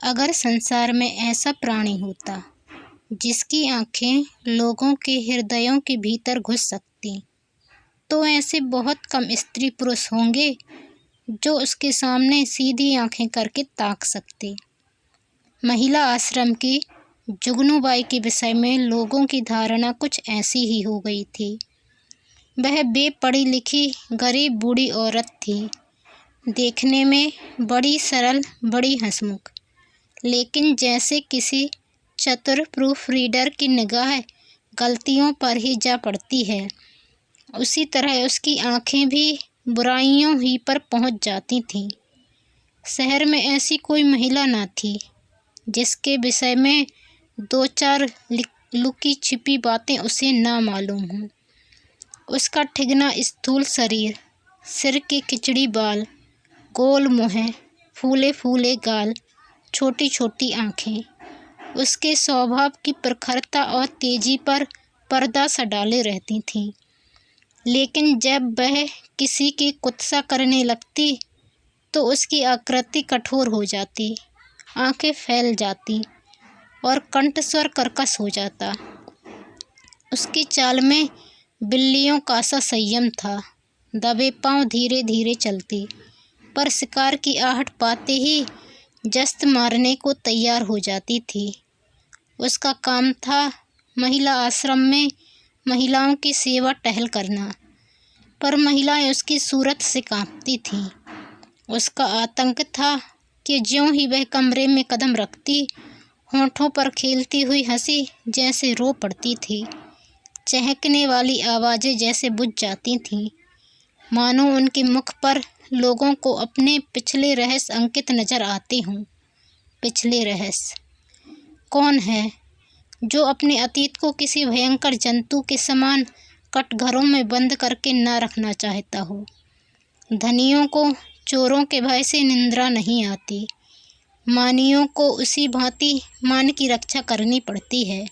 अगर संसार में ऐसा प्राणी होता जिसकी आँखें लोगों के हृदयों के भीतर घुस सकतीं, तो ऐसे बहुत कम स्त्री पुरुष होंगे जो उसके सामने सीधी आँखें करके ताक सकते। महिला आश्रम की जुगनूबाई के विषय में लोगों की धारणा कुछ ऐसी ही हो गई थी। वह बेपढ़ी लिखी गरीब बूढ़ी औरत थी, देखने में बड़ी सरल, बड़ी हंसमुख, लेकिन जैसे किसी चतुर प्रूफ रीडर की निगाह गलतियों पर ही जा पड़ती है, उसी तरह उसकी आंखें भी बुराइयों ही पर पहुंच जाती थीं। शहर में ऐसी कोई महिला न थी जिसके विषय में दो चार लुकी छिपी बातें उसे ना मालूम हों। उसका ठिगना स्थूल शरीर, सिर के खिचड़ी बाल, गोल मुँह, फूले फूले गाल, छोटी छोटी आँखें, उसके स्वभाव की प्रखरता और तेजी पर पर्दा सा डाले रहती थीं। लेकिन जब वह किसी की कुत्सा करने लगती तो उसकी आकृति कठोर हो जाती, आंखें फैल जाती और कंठस्वर कर्कश हो जाता। उसकी चाल में बिल्लियों का सा संयम था। दबे पांव धीरे धीरे चलती, पर शिकार की आहट पाते ही जस्त मारने को तैयार हो जाती थी। उसका काम था महिला आश्रम में महिलाओं की सेवा टहल करना, पर महिलाएं उसकी सूरत से कांपती थीं। उसका आतंक था कि ज्यों ही वह कमरे में कदम रखती, होंठों पर खेलती हुई हंसी जैसे रो पड़ती थी, चहकने वाली आवाज़ें जैसे बुझ जाती थीं, मानो उनके मुख पर लोगों को अपने पिछले रहस्य अंकित नजर आते हों। पिछले रहस्य कौन है जो अपने अतीत को किसी भयंकर जंतु के समान कटघरों में बंद करके न रखना चाहता हो। धनियों को चोरों के भय से निंद्रा नहीं आती, मानियों को उसी भांति मान की रक्षा करनी पड़ती है।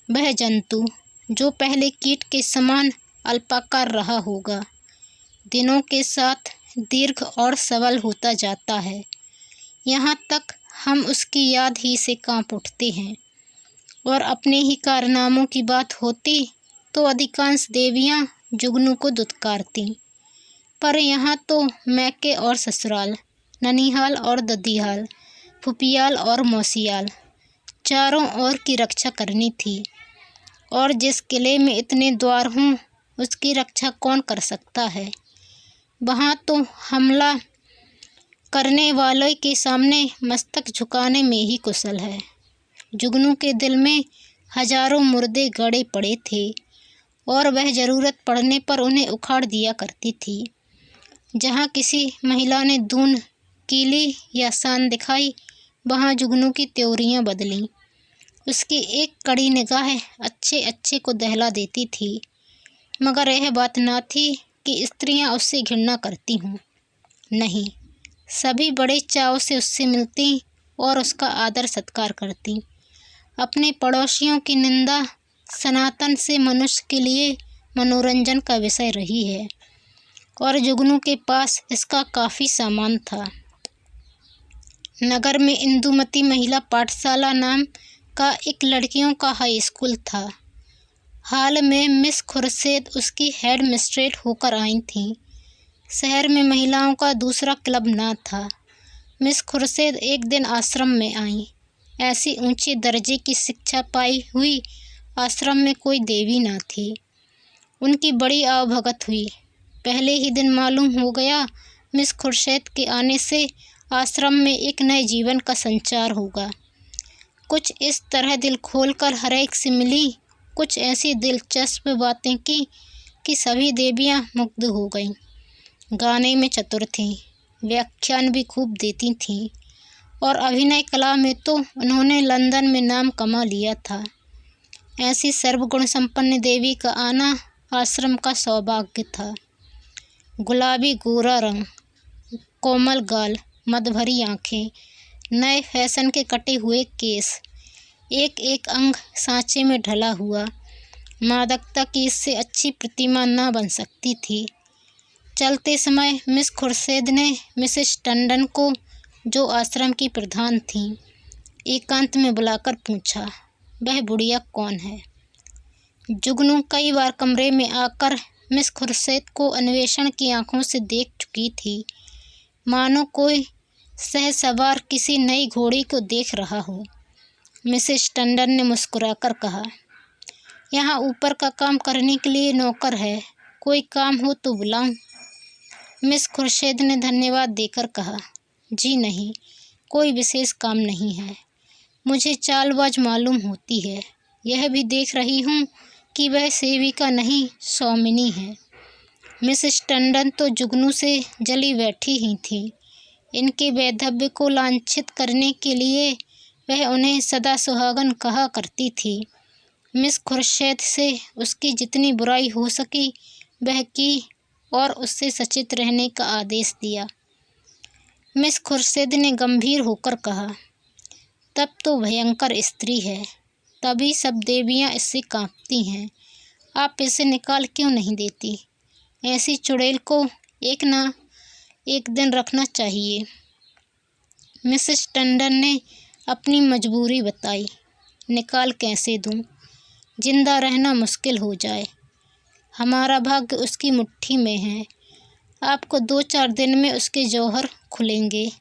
वह जंतु जो पहले कीट के समान अल्पाकार रहा होगा, दिनों के साथ दीर्घ और सबल होता जाता है, यहाँ तक हम उसकी याद ही से कांप उठते हैं। और अपने ही कारनामों की बात होती तो अधिकांश देवियाँ जुगनू को दुत्कारतीं, पर यहाँ तो मैके और ससुराल, ननिहाल और ददिहाल, फुपियाल और मौसियाल, चारों ओर की रक्षा करनी थी। और जिस किले में इतने द्वार हों, उसकी रक्षा कौन कर सकता है? वहाँ तो हमला करने वाले के सामने मस्तक झुकाने में ही कुशल है। जुगनू के दिल में हजारों मुर्दे गड़े पड़े थे और वह ज़रूरत पड़ने पर उन्हें उखाड़ दिया करती थी। जहाँ किसी महिला ने दून कीली या शान दिखाई, वहाँ जुगनू की त्योरियाँ बदलीं। उसकी एक कड़ी निगाह अच्छे अच्छे को दहला देती थी, मगर यह बात न थी कि स्त्रियां उससे घृणा करती हों। नहीं, सभी बड़े चाव से उससे मिलती और उसका आदर सत्कार करती। अपने पड़ोसियों की निंदा सनातन से मनुष्य के लिए मनोरंजन का विषय रही है, और जुगनू के पास इसका काफ़ी सामान था। नगर में इंदुमती महिला पाठशाला नाम का एक लड़कियों का हाई स्कूल था। हाल में मिस खुर्शीद उसकी हेड मिस्ट्रेस होकर आई थीं। शहर में महिलाओं का दूसरा क्लब ना था। मिस खुर्शीद एक दिन आश्रम में आईं। ऐसी ऊंचे दर्जे की शिक्षा पाई हुई आश्रम में कोई देवी ना थी। उनकी बड़ी आवभगत हुई। पहले ही दिन मालूम हो गया मिस खुर्शीद के आने से आश्रम में एक नए जीवन का संचार होगा। कुछ इस तरह दिल खोलकर हर एक से मिली, कुछ ऐसी दिलचस्प बातें की कि सभी देवियां मुग्ध हो गईं। गाने में चतुर थीं, व्याख्यान भी खूब देती थीं, और अभिनय कला में तो उन्होंने लंदन में नाम कमा लिया था। ऐसी सर्वगुण संपन्न देवी का आना आश्रम का सौभाग्य था। गुलाबी गोरा रंग, कोमल गाल, मदभरी आँखें, नए फैशन के कटे हुए केस, एक एक अंग सांचे में ढला हुआ, मादकता की इससे अच्छी प्रतिमा न बन सकती थी। चलते समय मिस खुर्शीद ने मिसेस टंडन को जो आश्रम की प्रधान थीं, एकांत में बुलाकर पूछा, वह बुढ़िया कौन है? जुगनू कई बार कमरे में आकर मिस खुर्शीद को अन्वेषण की आंखों से देख चुकी थी, मानो कोई सहसवार किसी नई घोड़ी को देख रहा हो। मिसेस टंडन ने मुस्कुराकर कहा, यहाँ ऊपर का काम करने के लिए नौकर है, कोई काम हो तो बुलाऊं? मिस खुर्शीद ने धन्यवाद देकर कहा, जी नहीं, कोई विशेष काम नहीं है। मुझे चालबाज मालूम होती है, यह भी देख रही हूँ कि वह सेविका नहीं स्वामिनी है। मिसेस टंडन तो जुगनू से जली बैठी ही थी। इनके वैधव्य को लांछित करने के लिए वह उन्हें सदा सुहागन कहा करती थी। मिस खुर्शीद से उसकी जितनी बुराई हो सकी वह की और उससे सचेत रहने का आदेश दिया। मिस खुर्शीद ने गंभीर होकर कहा, तब तो भयंकर स्त्री है, तभी सब देवियाँ इससे कांपती हैं। आप इसे निकाल क्यों नहीं देती? ऐसी चुड़ैल को एक ना एक दिन रखना चाहिए। मिसेस टंडन ने अपनी मजबूरी बताई, निकाल कैसे दूं? जिंदा रहना मुश्किल हो जाए। हमारा भाग्य उसकी मुट्ठी में है। आपको 2-4 दिन में उसके जौहर खुलेंगे।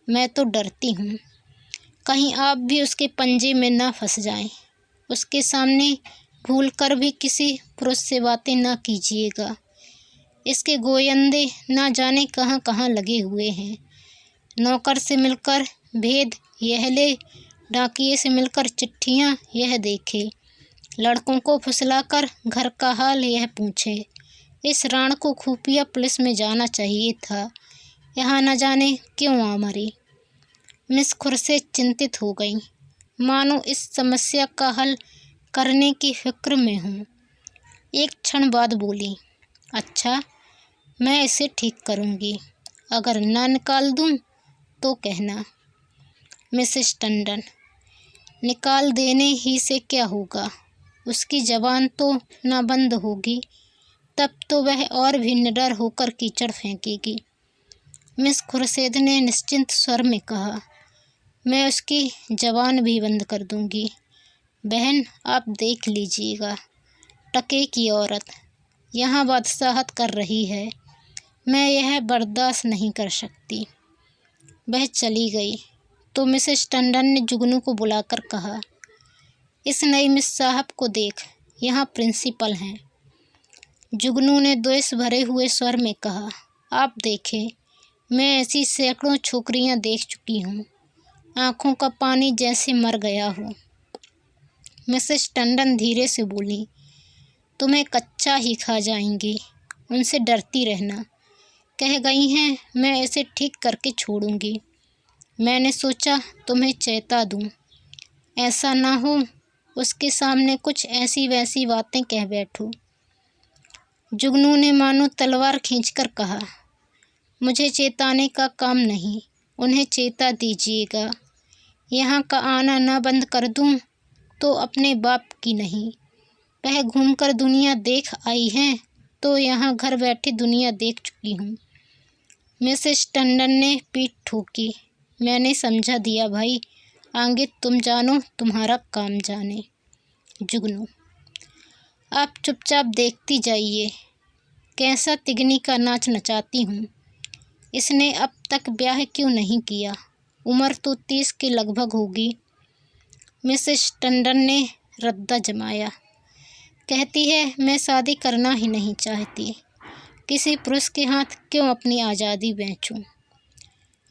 मैं तो डरती हूँ, कहीं आप भी उसके पंजे में ना फंस जाएं। उसके सामने भूलकर भी किसी पुरुष से बातें ना कीजिएगा। इसके गोयंदे ना जाने कहाँ कहाँ लगे हुए हैं। नौकर से मिलकर भेद यह ले, डाकिये से मिलकर चिट्ठियाँ यह देखे, लड़कों को फुसलाकर घर का हाल यह पूछे। इस राण को खुफिया पुलिस में जाना चाहिए था, यहाँ न जाने क्यों आ मरी। मिस खुर्शीद चिंतित हो गई, मानो इस समस्या का हल करने की फिक्र में हूँ। एक क्षण बाद बोली, अच्छा, मैं इसे ठीक करूँगी, अगर ना निकाल दूँ तो कहना। मिसेस टंडन, निकाल देने ही से क्या होगा? उसकी जबान तो ना बंद होगी, तब तो वह और भी निडर होकर कीचड़ फेंकेगी। मिस खुर्शीद ने निश्चिंत स्वर में कहा, मैं उसकी जबान भी बंद कर दूंगी। बहन, आप देख लीजिएगा, टके की औरत यहाँ बादशाहत कर रही है, मैं यह बर्दाश्त नहीं कर सकती। वह चली गई तो मिसेस टंडन ने जुगनू को बुलाकर कहा, इस नई मिस साहब को देख, यहाँ प्रिंसिपल हैं। जुगनू ने द्वेष भरे हुए स्वर में कहा, आप देखें, मैं ऐसी सैकड़ों छोकरियाँ देख चुकी हूँ, आँखों का पानी जैसे मर गया हो। मिसेस टंडन धीरे से बोली, तुम्हें कच्चा ही खा जाएंगी, उनसे डरती रहना। कह गई हैं मैं इसे ठीक करके छोड़ूंगी। मैंने सोचा तुम्हें चेता दूं, ऐसा ना हो उसके सामने कुछ ऐसी वैसी बातें कह बैठो। जुगनू ने मानो तलवार खींचकर कहा, मुझे चेताने का काम नहीं, उन्हें चेता दीजिएगा। यहाँ का आना ना बंद कर दूं तो अपने बाप की नहीं। वह घूमकर दुनिया देख आई हैं तो यहाँ घर बैठे दुनिया देख चुकी हूँ। मिसेस टंडन ने पीठ ठोकी, मैंने समझा दिया भाई, आगे तुम जानो तुम्हारा काम जाने। जुगनू, आप चुपचाप देखती जाइए, कैसा तिगनी का नाच नचाती हूँ। इसने अब तक ब्याह क्यों नहीं किया? उम्र तो 30 के लगभग होगी। मिसेस टंडन ने रद्दा जमाया, कहती है मैं शादी करना ही नहीं चाहती, किसी पुरुष के हाथ क्यों अपनी आज़ादी बेचूं।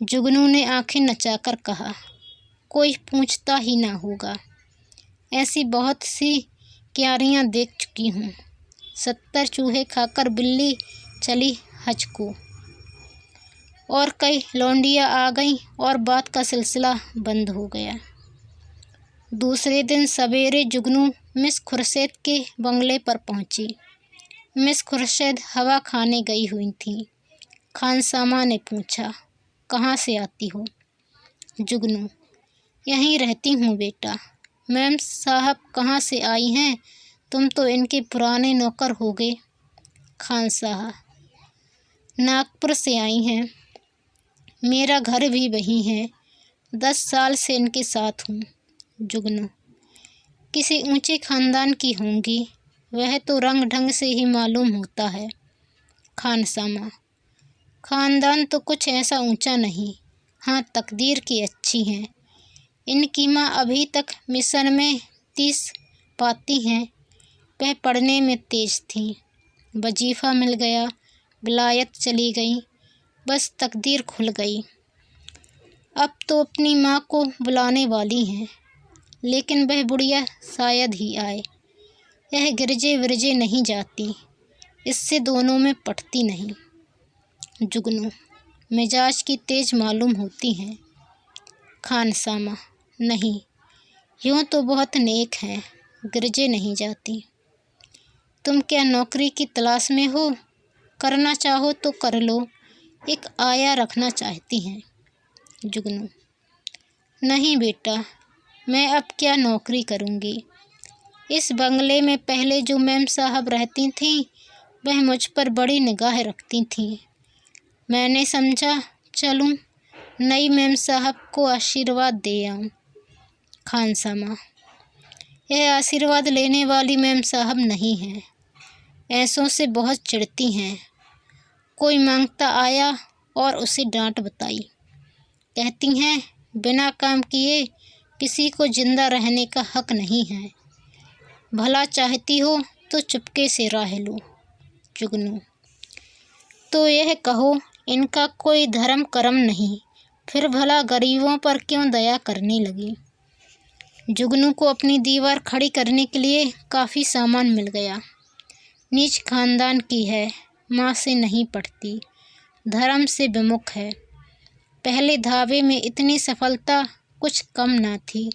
जुगनू ने आंखें नचाकर कहा, कोई पूछता ही ना होगा, ऐसी बहुत सी क्यारियाँ देख चुकी हूँ। 70 चूहे खाकर बिल्ली चली हज को, और कई लौंडियाँ आ गईं और बात का सिलसिला बंद हो गया। दूसरे दिन सवेरे जुगनू मिस खुर्शीद के बंगले पर पहुंची। मिस खुर्शीद हवा खाने गई हुई थीं। खानसामा ने पूछा, कहाँ से आती हो? जुगनू, यहीं रहती हूँ बेटा। मैम साहब कहाँ से आई हैं? तुम तो इनके पुराने नौकर हो गए। खान साहब, नागपुर से आई हैं। मेरा घर भी वहीं है, 10 साल से इनके साथ हूँ। जुगनू: किसी ऊंचे खानदान की होंगी, वह तो रंग ढंग से ही मालूम होता है। खानसामा: खानदान तो कुछ ऐसा ऊंचा नहीं, हाँ तकदीर की अच्छी हैं। इनकी माँ अभी तक मिशन में 30 पाती हैं। वह पढ़ने में तेज थीं, वजीफ़ा मिल गया, विलायत चली गई, बस तकदीर खुल गई। अब तो अपनी माँ को बुलाने वाली हैं, लेकिन वह बुढ़िया शायद ही आए। यह गिरजे विरजे नहीं जाती, इससे दोनों में पटती नहीं। जुगनू: मिजाज की तेज मालूम होती हैं। खानसामा: नहीं, यूँ तो बहुत नेक हैं, गिरजे नहीं जाती। तुम क्या नौकरी की तलाश में हो? करना चाहो तो कर लो, एक आया रखना चाहती हैं। जुगनू: नहीं बेटा, मैं अब क्या नौकरी करूँगी। इस बंगले में पहले जो मैम साहब रहती थीं, वह मुझ पर बड़ी निगाह रखती थीं। मैंने समझा चलूँ नई मैम साहब को आशीर्वाद दे आऊँ। खानसामा: यह आशीर्वाद लेने वाली मैम साहब नहीं हैं, ऐसों से बहुत चिढ़ती हैं। कोई मांगता आया और उसे डांट बताई, कहती हैं बिना काम किए किसी को जिंदा रहने का हक नहीं है, भला चाहती हो तो चुपके से राह लो। जुगनू: तो यह कहो इनका कोई धर्म कर्म नहीं, फिर भला गरीबों पर क्यों दया करने लगी। जुगनू को अपनी दीवार खड़ी करने के लिए काफ़ी सामान मिल गया। नीच खानदान की है, माँ से नहीं पढ़ती, धर्म से विमुख है। पहले धाबे में इतनी सफलता कुछ कम ना थी।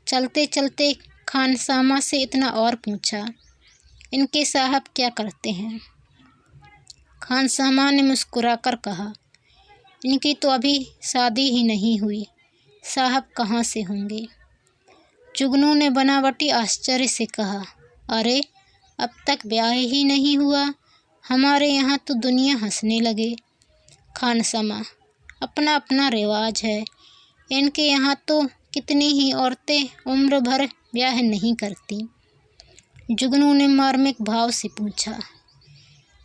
चलते चलते खानसामा से इतना और पूछा, इनके साहब क्या करते हैं। खानसामा ने मुस्कुराकर कहा, इनकी तो अभी शादी ही नहीं हुई, साहब कहाँ से होंगे। जुगनू ने बनावटी आश्चर्य से कहा, अरे अब तक ब्याह ही नहीं हुआ, हमारे यहाँ तो दुनिया हंसने लगे। खानसामा: अपना अपना रिवाज है, इनके यहाँ तो कितनी ही औरतें उम्र भर ब्याह नहीं करती। जुगनू ने मार्मिक भाव से पूछा,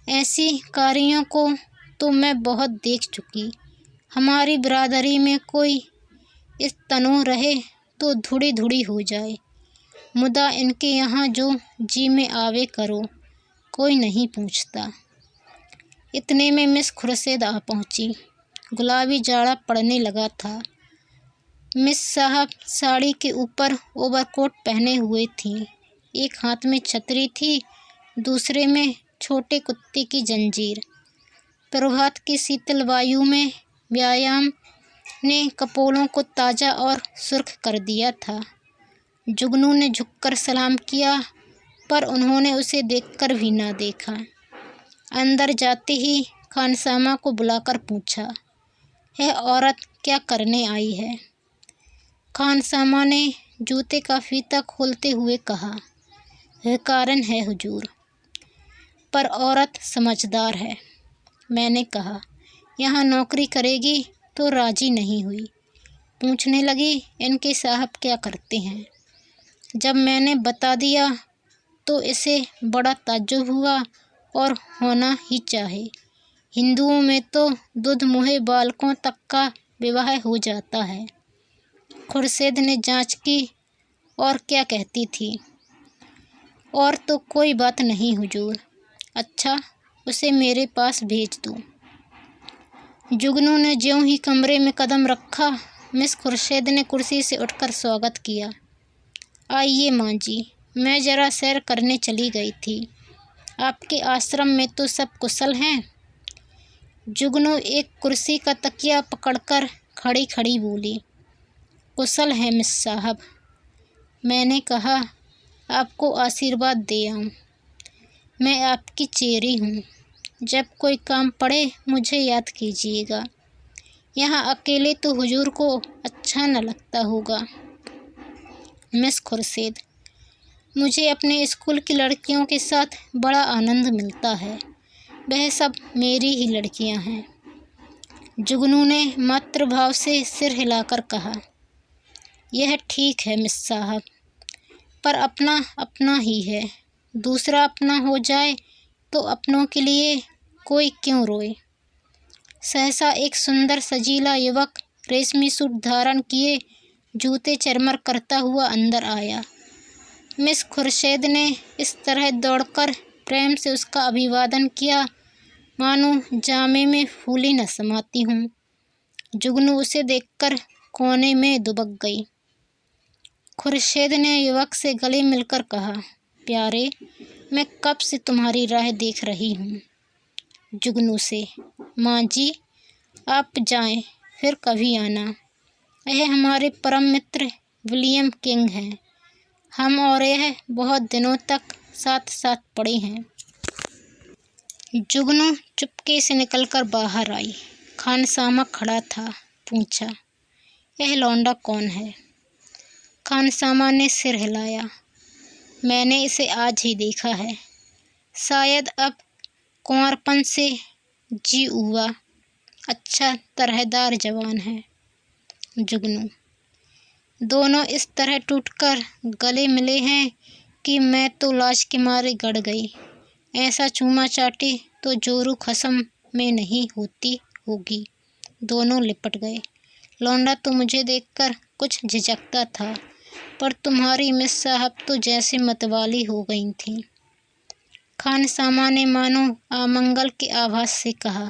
ऐसी कारियों को तो मैं बहुत देख चुकी। हमारी बिरादरी में कोई इस तनु रहे तो धुड़ी धुड़ी हो जाए, मुदा इनके यहाँ जो जी में आवे करो, कोई नहीं पूछता। इतने में मिस खुर्शीद आ पहुँची। गुलाबी जाड़ा पड़ने लगा था। मिस साहब साड़ी के ऊपर ओवरकोट पहने हुए थीं। एक हाथ में छतरी थी, दूसरे में छोटे कुत्ते की जंजीर। प्रभात की शीतल वायु में व्यायाम ने कपोलों को ताज़ा और सुर्ख कर दिया था। जुगनू ने झुककर सलाम किया, पर उन्होंने उसे देखकर भी ना देखा। अंदर जाते ही खानसामा को बुलाकर पूछा, यह औरत क्या करने आई है। खानसामा ने जूते का फीता खोलते हुए कहा, यह कारण है हुजूर, पर औरत समझदार है। मैंने कहा, यहाँ नौकरी करेगी तो राजी नहीं हुई। पूछने लगी, इनके साहब क्या करते हैं। जब मैंने बता दिया तो इसे बड़ा ताज्जुब हुआ, और होना ही चाहे। हिंदुओं में तो दूध मुहे बालकों तक का विवाह हो जाता है। खुर्शीद ने जांच की, और क्या कहती थी। और तो कोई बात नहीं हुजूर। अच्छा, उसे मेरे पास भेज दो। जुगनू ने ज्यों ही कमरे में कदम रखा, मिस खुर्शीद ने कुर्सी से उठकर स्वागत किया। आइए माँ जी, मैं ज़रा सैर करने चली गई थी। आपके आश्रम में तो सब कुशल हैं। जुगनू एक कुर्सी का तकिया पकड़कर खड़ी खड़ी बोली, कुशल है मिस साहब। मैंने कहा, आपको आशीर्वाद दे आऊँ। मैं आपकी चेरी हूँ, जब कोई काम पड़े मुझे याद कीजिएगा। यहाँ अकेले तो हुजूर को अच्छा न लगता होगा। मिस खुर्शीद, मुझे अपने स्कूल की लड़कियों के साथ बड़ा आनंद मिलता है। वह सब मेरी ही लड़कियाँ हैं। जुगनू ने मातृभाव से सिर हिलाकर कहा, यह ठीक है मिस साहब, पर अपना अपना ही है। दूसरा अपना हो जाए तो अपनों के लिए कोई क्यों रोए। सहसा एक सुंदर सजीला युवक रेशमी सूट धारण किए जूते चरमर करता हुआ अंदर आया। मिस खुर्शीद ने इस तरह दौड़कर प्रेम से उसका अभिवादन किया मानो जामे में फूली न समाती हूँ। जुगनू उसे देखकर कोने में दुबक गई। खुर्शीद ने युवक से गले मिलकर कहा, प्यारे, मैं कब से तुम्हारी राह देख रही हूँ। जुगनू से, माँ जी आप जाएं, फिर कभी आना। यह हमारे परम मित्र विलियम किंग हैं। हम और यह बहुत दिनों तक साथ साथ पढ़े हैं। जुगनू चुपके से निकलकर बाहर आई। खानसामा खड़ा था। पूछा, यह लौंडा कौन है? खानसामा ने सिर हिलाया। मैंने इसे आज ही देखा है। शायद अब कुंवरपन से जी हुआ। अच्छा तरहदार जवान है। जुगनू, दोनों इस तरह टूटकर गले मिले हैं कि मैं तो लाज के मारे गड़ गई। ऐसा चूमा चाटी तो जोरू खसम में नहीं होती होगी। दोनों लिपट गए। लौंडा तो मुझे देखकर कुछ झिझकता था, पर तुम्हारी मिस साहब तो जैसे मतवाली हो गई थीं। खानसामा ने मानो आमंगल के आभास से कहा,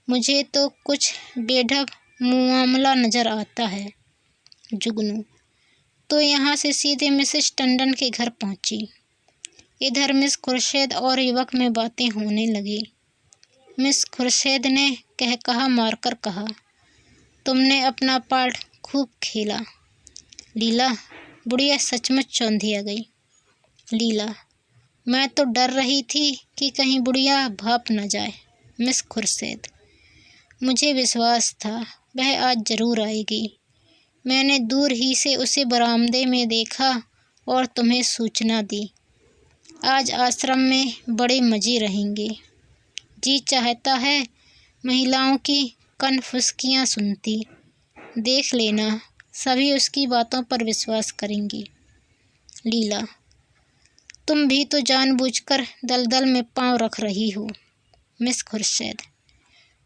मुझे तो कुछ बेढब मुआमला नजर आता है। जुगनू, तो यहाँ से सीधे मिसेस टंडन के घर पहुँची। इधर मिस खुर्शीद और युवक में बातें होने लगी। मिस खुर्शीद ने कहा मारकर कहा, तुमने अपना पार्ट खूब खेला। लीला, बुढ़िया सचमुच चौंधिया गई। लीला, मैं तो डर रही थी कि कहीं बुढ़िया भाप न जाए। मिस खुर्शीद, मुझे विश्वास था वह आज जरूर आएगी। मैंने दूर ही से उसे बरामदे में देखा और तुम्हें सूचना दी। आज आश्रम में बड़े मज़े रहेंगे। जी चाहता है महिलाओं की कनफुसकियाँ सुनती। देख लेना, सभी उसकी बातों पर विश्वास करेंगी। लीला, तुम भी तो जानबूझकर दलदल में पांव रख रही हो। मिस खुर्शीद,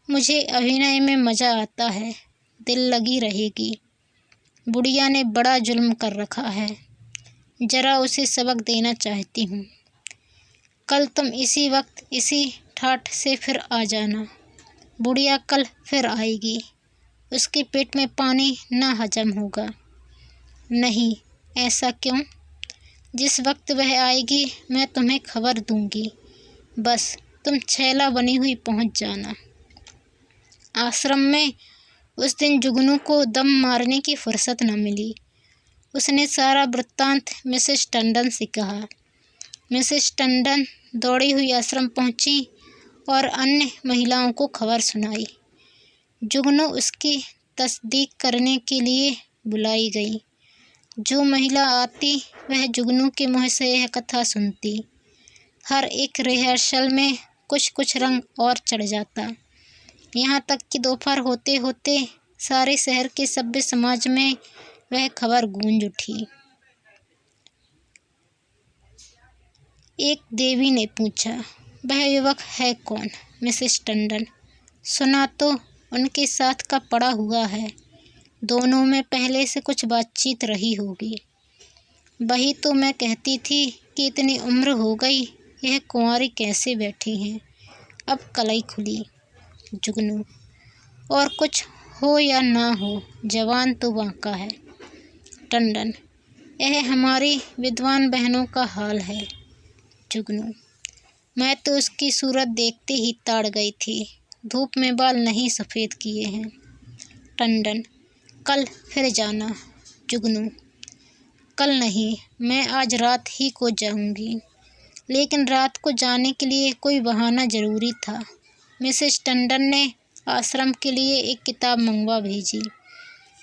मुझे अभिनय में मज़ा आता है, दिल लगी रहेगी। बुढ़िया ने बड़ा जुल्म कर रखा है, जरा उसे सबक देना चाहती हूँ। कल तुम इसी वक्त इसी ठाठ से फिर आ जाना। बुढ़िया कल फिर आएगी। उसके पेट में पानी न हजम होगा। नहीं, ऐसा क्यों? जिस वक्त वह आएगी मैं तुम्हें खबर दूंगी। बस तुम छैला बनी हुई पहुंच जाना। आश्रम में उस दिन जुगनू को दम मारने की फुर्सत न मिली। उसने सारा वृत्तांत मिसेस टंडन से कहा। मिसेस टंडन दौड़ी हुई आश्रम पहुंची और अन्य महिलाओं को खबर सुनाई। जुगनू उसकी तस्दीक करने के लिए बुलाई गई। जो महिला आती वह जुगनू के मुँह से यह कथा सुनती। हर एक रिहर्सल में कुछ कुछ रंग और चढ़ जाता। यहाँ तक कि दोपहर होते होते सारे शहर के सभ्य समाज में वह खबर गूंज उठी। एक देवी ने पूछा, वह युवक है कौन? मिसेस टंडन, सुना तो उनके साथ का पड़ा हुआ है। दोनों में पहले से कुछ बातचीत रही होगी। वही तो मैं कहती थी कि इतनी उम्र हो गई, यह कुंवारी कैसे बैठी हैं। अब कलई खुली। जुगनू, और कुछ हो या ना हो, जवान तो बांका है। टंडन, यह हमारी विद्वान बहनों का हाल है। जुगनू, मैं तो उसकी सूरत देखते ही ताड़ गई थी। धूप में बाल नहीं सफ़ेद किए हैं। टंडन, कल फिर जाना। जुगनू, कल नहीं, मैं आज रात ही को जाऊंगी। लेकिन रात को जाने के लिए कोई बहाना ज़रूरी था। मिसेस टंडन ने आश्रम के लिए एक किताब मंगवा भेजी।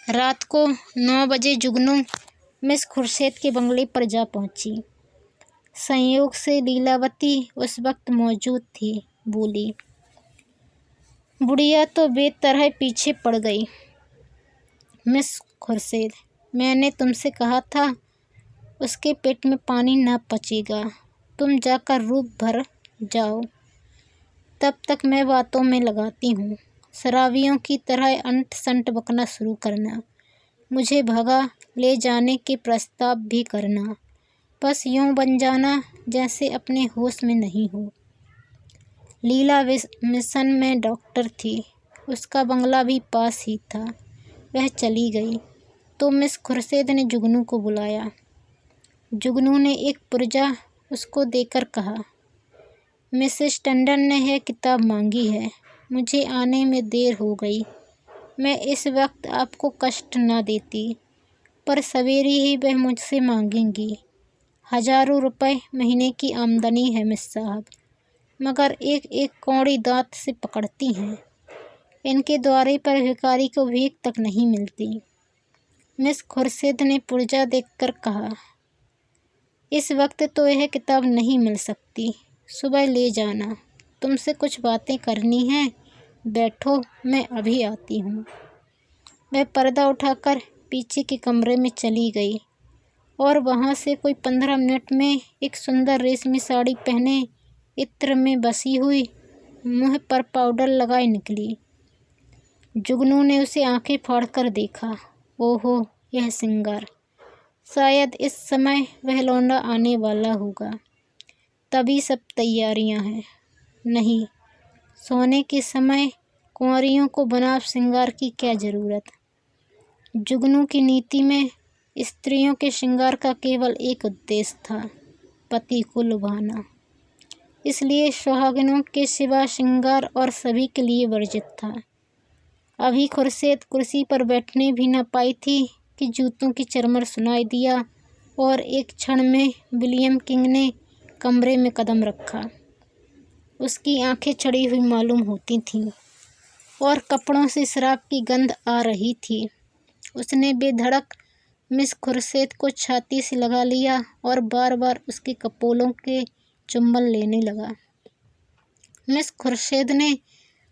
रात को 9 बजे जुगनू मिस खुर्शीद के बंगले पर जा पहुंची। संयोग से लीलावती उस वक्त मौजूद थी। बोली, बुढ़िया तो बेतरह पीछे पड़ गई। मिस खुर्शीद, मैंने तुमसे कहा था उसके पेट में पानी न पचेगा। तुम जाकर रूप भर जाओ, तब तक मैं बातों में लगाती हूँ। शराबियों की तरह अंट संट बकना शुरू करना, मुझे भगा ले जाने के प्रस्ताव भी करना, बस यूं बन जाना जैसे अपने होश में नहीं हो। लीला मिशन में डॉक्टर थी, उसका बंगला भी पास ही था। वह चली गई तो मिस खुर्शीद ने जुगनू को बुलाया। जुगनू ने एक पुर्जा उसको देकर कहा, मिसेस टंडन ने यह किताब मांगी है। मुझे आने में देर हो गई। मैं इस वक्त आपको कष्ट न देती, पर सवेरे ही वह मुझसे मांगेंगी। हज़ारों रुपए महीने की आमदनी है मिस साहब, मगर एक एक कौड़ी दांत से पकड़ती हैं। इनके द्वारे पर भिखारी को भीख तक नहीं मिलती। मिस खुर्शीद ने पुर्जा देखकर कहा, इस वक्त तो यह किताब नहीं मिल सकती, सुबह ले जाना। तुमसे कुछ बातें करनी हैं, बैठो, मैं अभी आती हूँ। वह पर्दा उठाकर पीछे के कमरे में चली गई और वहाँ से कोई 15 मिनट में एक सुंदर रेशमी साड़ी पहने, इत्र में बसी हुई, मुँह पर पाउडर लगाए निकली। जुगनू ने उसे आंखें फाड़कर देखा। ओहो, यह सिंगार! शायद इस समय वह लौंडा आने वाला होगा, तभी सब तैयारियां हैं। नहीं, सोने के समय कुंवारियों को बनाव श्रृंगार की क्या ज़रूरत। जुगनू की नीति में स्त्रियों के श्रृंगार का केवल एक उद्देश्य था, पति को लुभाना। इसलिए सुहागिनों के सिवा श्रृंगार और सभी के लिए वर्जित था। अभी खुर्शीद कुर्सी पर बैठने भी न पाई थी कि जूतों की चरमर सुनाई दिया और एक क्षण में विलियम किंग ने कमरे में कदम रखा। उसकी आंखें चढ़ी हुई मालूम होती थीं और कपड़ों से शराब की गंध आ रही थी। उसने बेधड़क मिस खुर्शीद को छाती से लगा लिया और बार बार उसके कपोलों के चुंबन लेने लगा। मिस खुर्शीद ने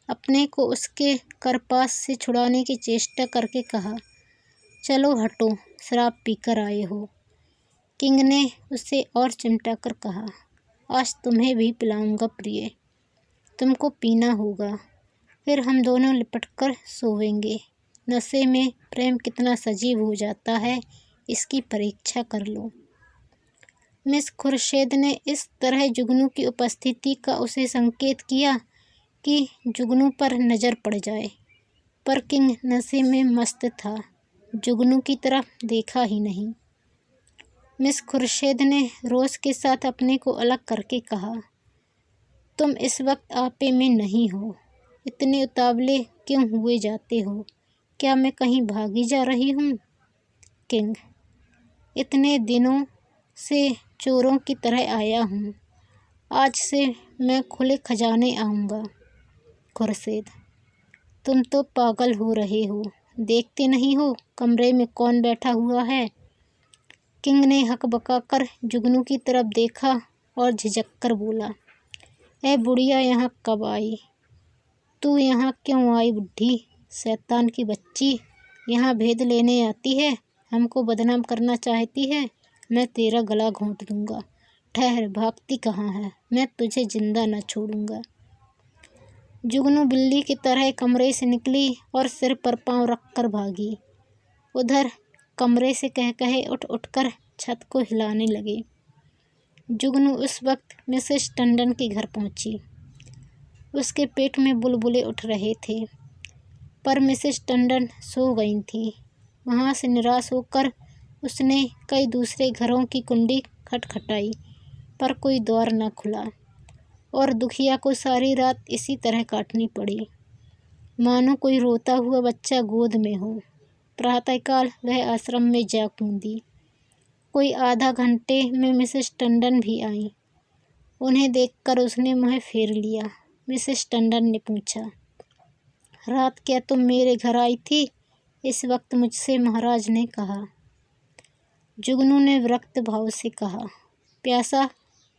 अपने को उसके करपास से छुड़ाने की चेष्टा करके कहा, चलो हटो, शराब पीकर आए हो। किंग ने उसे और चिमटा कर कहा, आज तुम्हें भी पिलाऊंगा प्रिय, तुमको पीना होगा, फिर हम दोनों लिपटकर सोएंगे। नशे में प्रेम कितना सजीव हो जाता है, इसकी परीक्षा कर लो। मिस खुर्शीद ने इस तरह जुगनू की उपस्थिति का उसे संकेत किया कि जुगनू पर नज़र पड़ जाए, पर किंग नशे में मस्त था, जुगनू की तरफ देखा ही नहीं। मिस खुर्शीद ने रोज़ के साथ अपने को अलग करके कहा, तुम इस वक्त आपे में नहीं हो, इतने उतावले क्यों हुए जाते हो? क्या मैं कहीं भागी जा रही हूँ? किंग, इतने दिनों से चोरों की तरह आया हूँ, आज से मैं खुले खजाने आऊँगा। खुर्शीद, तुम तो पागल हो रहे हो, देखते नहीं हो कमरे में कौन बैठा हुआ है? किंग ने हकबकाकर जुगनू की तरफ देखा और झिझक कर बोला, ए बुढ़िया, यहाँ कब आई? तू यहाँ क्यों आई बुढ़ी शैतान की बच्ची? यहाँ भेद लेने आती है, हमको बदनाम करना चाहती है? मैं तेरा गला घोंट दूंगा। ठहर, भागती कहाँ है? मैं तुझे जिंदा न छोड़ूंगा। जुगनू बिल्ली की तरह कमरे से निकली और सिर पर पांव रखकर भागी। उधर कमरे से कह कहे उठ उठकर छत को हिलाने लगे। जुगनू उस वक्त मिसेस टंडन के घर पहुंची। उसके पेट में बुलबुले उठ रहे थे, पर मिसेस टंडन सो गई थी। वहां से निराश होकर उसने कई दूसरे घरों की कुंडी खटखटाई, पर कोई द्वार न खुला और दुखिया को सारी रात इसी तरह काटनी पड़ी, मानो कोई रोता हुआ बच्चा गोद में हो। प्रातःकाल वह आश्रम में जा कूदी। कोई आधा घंटे में मिसेस टंडन भी आई। उन्हें देखकर उसने मुँह फेर लिया। मिसेस टंडन ने पूछा, रात क्या तुम मेरे घर आई थी? इस वक्त मुझसे महाराज ने कहा। जुगनू ने विरक्त भाव से कहा, प्यासा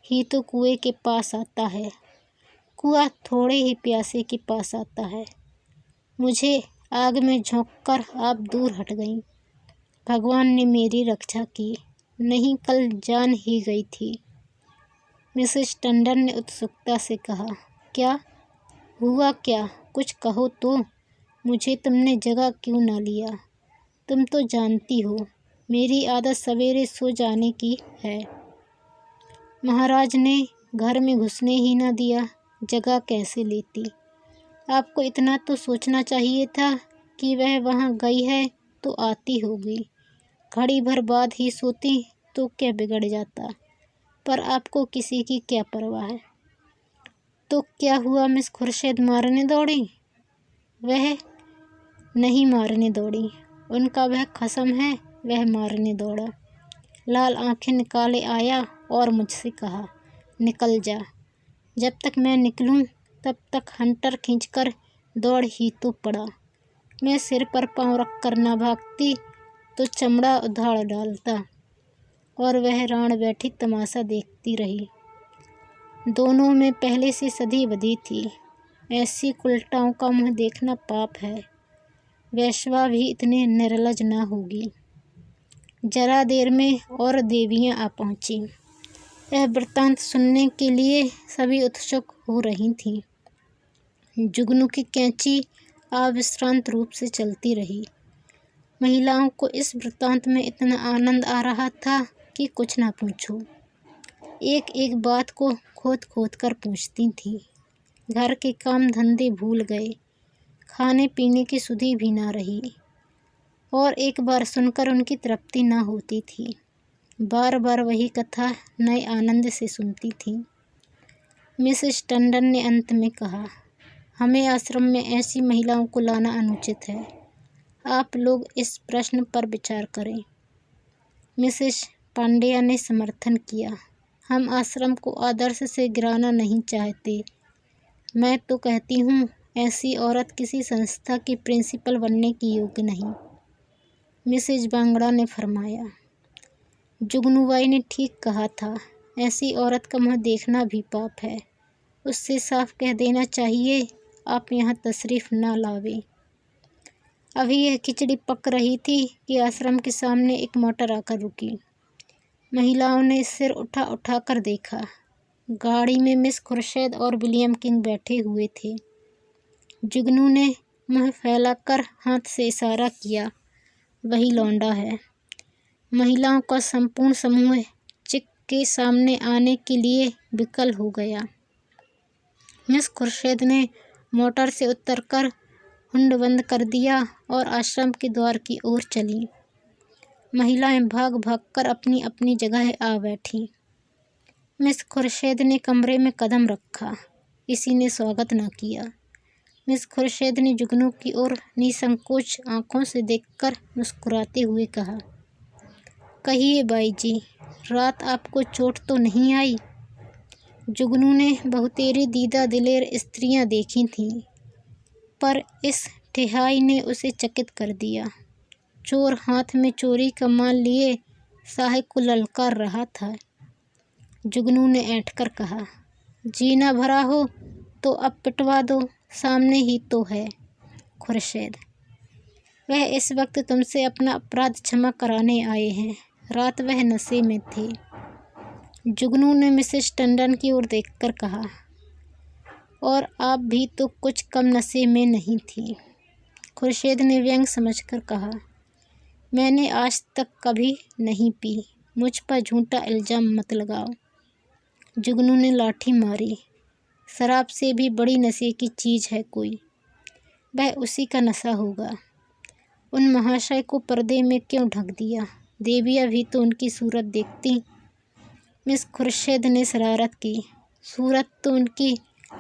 ही तो कुएं के पास आता है, कुआं थोड़े ही प्यासे के पास आता है। मुझे आग में झोंककर आप दूर हट गईं। भगवान ने मेरी रक्षा की, नहीं कल जान ही गई थी। मिसेस टंडन ने उत्सुकता से कहा, क्या हुआ क्या? कुछ कहो तो। मुझे तुमने जगह क्यों ना लिया? तुम तो जानती हो मेरी आदत सवेरे सो जाने की है। महाराज ने घर में घुसने ही ना दिया, जगह कैसे लेती? आपको इतना तो सोचना चाहिए था कि वह वहाँ गई है तो आती होगी। घड़ी भर बाद ही सोती तो क्या बिगड़ जाता, पर आपको किसी की क्या परवाह है। तो क्या हुआ? मिस खुर्शीद मारने दौड़ी? वह नहीं मारने दौड़ी, उनका वह कसम है वह मारने दौड़ा। लाल आंखें निकाले आया और मुझसे कहा, निकल जा। जब तक मैं निकलूं तब तक हंटर खींचकर दौड़ ही तो पड़ा। मैं सिर पर पांव रख कर ना भागती तो चमड़ा उधाड़ डालता, और वह राण बैठी तमाशा देखती रही। दोनों में पहले से सधी बधी थी। ऐसी कुलटाओं का मुँह देखना पाप है। वैश्वा भी इतने निर्लज ना होगी। जरा देर में और देवियां आ पहुंची। यह वृत्तांत सुनने के लिए सभी उत्सुक हो रही थीं। जुगनू की कैंची अविश्रांत रूप से चलती रही। महिलाओं को इस वृत्तांत में इतना आनंद आ रहा था कि कुछ ना पूछो। एक एक बात को खोद खोद कर पूछती थीं। घर के काम धंधे भूल गए, खाने पीने की सुधि भी ना रही, और एक बार सुनकर उनकी तृप्ति ना होती थी। बार बार वही कथा नए आनंद से सुनती थीं। मिसेस टंडन ने अंत में कहा, हमें आश्रम में ऐसी महिलाओं को लाना अनुचित है। आप लोग इस प्रश्न पर विचार करें। मिसेस पांड्या ने समर्थन किया, हम आश्रम को आदर्श से गिराना नहीं चाहते। मैं तो कहती हूँ ऐसी औरत किसी संस्था की प्रिंसिपल बनने की योग्य नहीं। मिसेस बांगड़ा ने फरमाया, जुगनूबाई ने ठीक कहा था, ऐसी औरत का मुँह देखना भी पाप है। उससे साफ कह देना चाहिए आप यहाँ तशरीफ़ ना लावें। अभी यह खिचड़ी पक रही थी कि आश्रम के सामने एक मोटर आकर रुकी। महिलाओं ने सिर उठा उठा कर देखा। गाड़ी में मिस खुर्शीद और विलियम किंग बैठे हुए थे। जुगनू ने मुँह फैलाकर हाथ से इशारा किया, वही लौंडा है। महिलाओं का संपूर्ण समूह चिक के सामने आने के लिए विकल हो गया। मिस खुर्शीद ने मोटर से उतरकर हुंड बंद कर दिया और आश्रम के द्वार की ओर चली। महिलाएं भाग भागकर अपनी अपनी जगह आ बैठीं। मिस खुर्शीद ने कमरे में कदम रखा, किसी ने स्वागत न किया। मिस खुर्शीद ने जुगनू की ओर निसंकोच आंखों से देखकर मुस्कुराते हुए कहा, कहिए बाई जी, रात आपको चोट तो नहीं आई? जुगनू ने बहुतेरी दीदा दिलेर स्त्रियां देखी थीं, पर इस ठिहाई ने उसे चकित कर दिया। चोर हाथ में चोरी का माल लिए साहे को ललकार रहा था। जुगनू ने ऐंठकर कहा, जीना भरा हो तो अब पिटवा दो, सामने ही तो है। खुर्शीद, वह इस वक्त तुमसे अपना अपराध क्षमा कराने आए हैं। रात वह नशे में थे। जुगनू ने मिसेस टंडन की ओर देखकर कहा, और आप भी तो कुछ कम नशे में नहीं थी। खुर्शीद ने व्यंग समझकर कहा, मैंने आज तक कभी नहीं पी, मुझ पर झूठा इल्ज़ाम मत लगाओ। जुगनू ने लाठी मारी, शराब से भी बड़ी नशे की चीज़ है कोई, वह उसी का नशा होगा। उन महाशय को पर्दे में क्यों ढक दिया? देवियाँ भी तो उनकी सूरत देखती। मिस खुर्शीद ने शरारत की, सूरत तो उनकी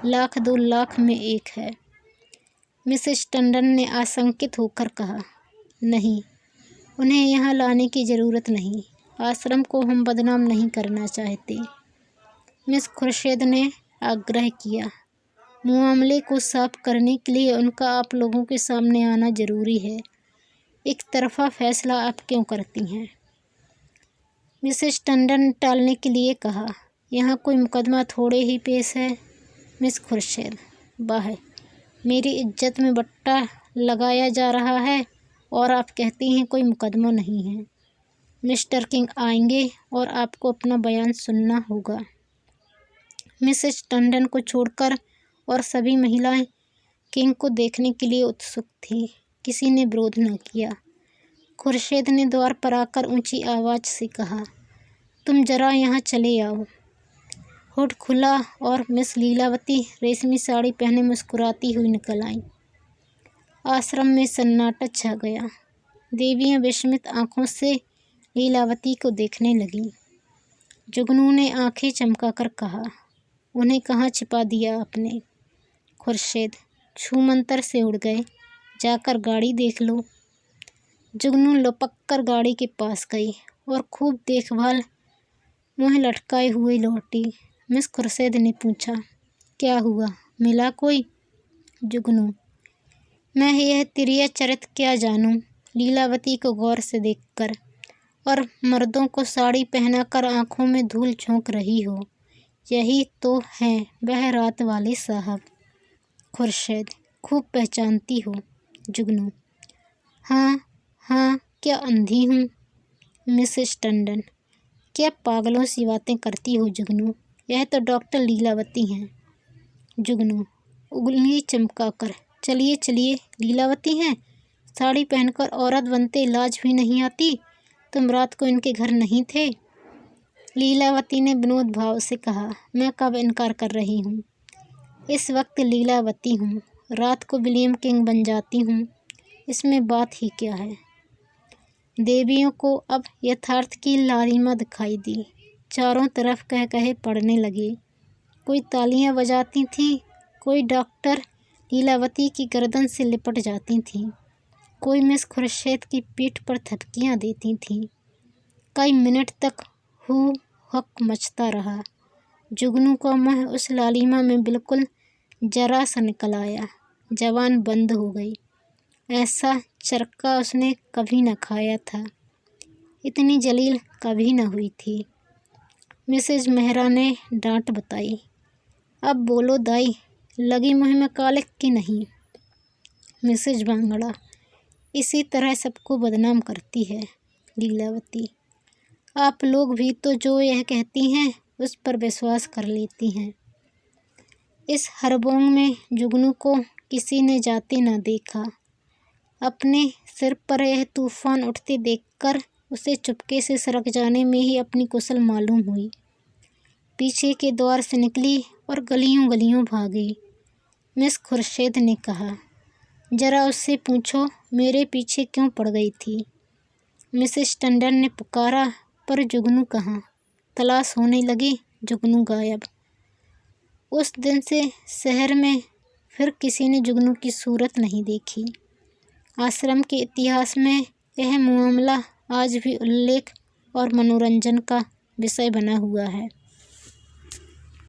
1,00,000-2,00,000 में एक है। मिसेस टंडन ने आशंकित होकर कहा, नहीं, उन्हें यहाँ लाने की ज़रूरत नहीं। आश्रम को हम बदनाम नहीं करना चाहते। मिस खुर्शीद ने आग्रह किया, मामले को साफ करने के लिए उनका आप लोगों के सामने आना जरूरी है। एक तरफा फैसला आप क्यों करती हैं? मिसेस टंडन ने टालने के लिए कहा, यहाँ कोई मुकदमा थोड़े ही पेश है। मिस खुर्शीद, वाह, मेरी इज्जत में बट्टा लगाया जा रहा है और आप कहती हैं कोई मुकदमा नहीं है। मिस्टर किंग आएंगे और आपको अपना बयान सुनना होगा। मिसेस टंडन को छोड़कर और सभी महिलाएं किंग को देखने के लिए उत्सुक थीं। किसी ने विरोध न किया। खुर्शीद ने द्वार पर आकर ऊंची आवाज़ से कहा, तुम जरा यहाँ चले आओ। हुड खुला और मिस लीलावती रेशमी साड़ी पहने मुस्कुराती हुई निकल आईं। आश्रम में सन्नाटा छा गया। देवियाँ विस्मित आंखों से लीलावती को देखने लगीं। जुगनू ने आंखें चमकाकर कहा, उन्हें कहाँ छिपा दिया आपने? खुर्शीद, छूमंतर से उड़ गए, जाकर गाड़ी देख लो। जुगनू लपक कर गाड़ी के पास गई और खूब देखभाल मुँह लटकाए हुए लौटी। मिस खुर्शीद ने पूछा, क्या हुआ, मिला कोई? जुगनू, मैं यह तिरिया चरित्र क्या जानूं? लीलावती को गौर से देखकर, और मर्दों को साड़ी पहनाकर आंखों में धूल झोंक रही हो, यही तो हैं वह रात वाले साहब। खुर्शीद, खूब पहचानती हो? जुगनू, हाँ हाँ, क्या अंधी हूँ? मिसेस टंडन, क्या पागलों सी बातें करती हो जुगनू? यह तो डॉक्टर लीलावती हैं। जुगनू उंगली चमकाकर, चलिए चलिए, लीलावती हैं? साड़ी पहनकर औरत बनते लाज भी नहीं आती? तुम रात को इनके घर नहीं थे? लीलावती ने विनोद भाव से कहा, मैं कब इनकार कर रही हूँ? इस वक्त लीलावती हूँ, रात को विलियम किंग बन जाती हूँ, इसमें बात ही क्या है? देवियों को अब यथार्थ की लालिमा दिखाई दी। चारों तरफ कह कहे पड़ने लगे। कोई तालियां बजाती थीं, कोई डॉक्टर लीलावती की गर्दन से लिपट जाती थीं, कोई मिस खुर्शीद की पीठ पर थपकियां देती थीं। कई मिनट तक हू हक मचता रहा। जुगनू का मुँह उस लालिमा में बिल्कुल जरा सा निकल आया, जबान बंद हो गई। ऐसा चरका उसने कभी न खाया था, इतनी जलील कभी न हुई थी। मिसेज मेहरा ने डांट बताई, अब बोलो दाई, लगी मुँह में कालिक की नहीं? मिसेज बांगड़ा, इसी तरह सबको बदनाम करती है लीलावती। आप लोग भी तो जो यह कहती हैं उस पर विश्वास कर लेती हैं। इस हरबोंग में जुगनू को किसी ने जाते न देखा। अपने सिर पर यह तूफान उठते देखकर उसे चुपके से सरक जाने में ही अपनी कुशल मालूम हुई। पीछे के द्वार से निकली और गलियों गलियों भागी। मिस खुर्शीद ने कहा, जरा उससे पूछो मेरे पीछे क्यों पड़ गई थी? मिसेस टंडन ने पुकारा, पर जुगनू कहाँ? तलाश होने लगी, जुगनू गायब। उस दिन से शहर में फिर किसी ने जुगनू की सूरत नहीं देखी। आश्रम के इतिहास में यह मामला आज भी उल्लेख और मनोरंजन का विषय बना हुआ है।